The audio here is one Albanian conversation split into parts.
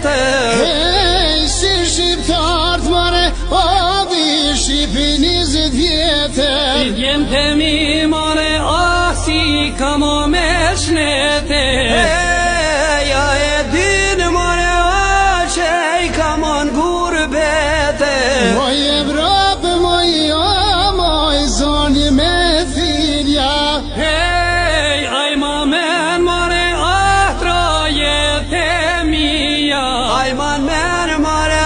vjetër. Hej, si shqiptartë mare, o di Shqipi 20 vjetër. Si djem të mi mare, si ka mo me shnete. Ja e din mare, që i ka mon gurbete. Moj Evropë, moj zonjë me thirja. Hej, aj ma men mare, atra jetë e mija. Aj man men mare,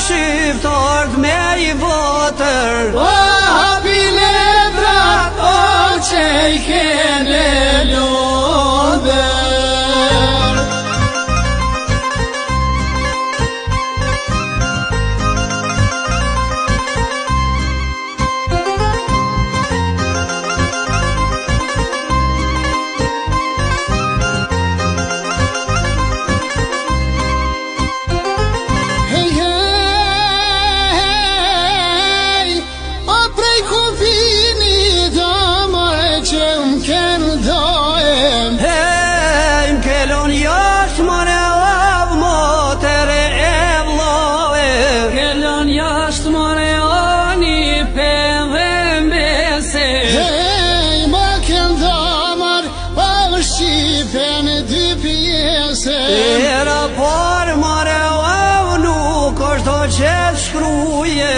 shqiptarët me I votër. O hapi letrat, o që I kene lodër. Shqipen dy pjesë. Era par mare, nuk është do që shkruje.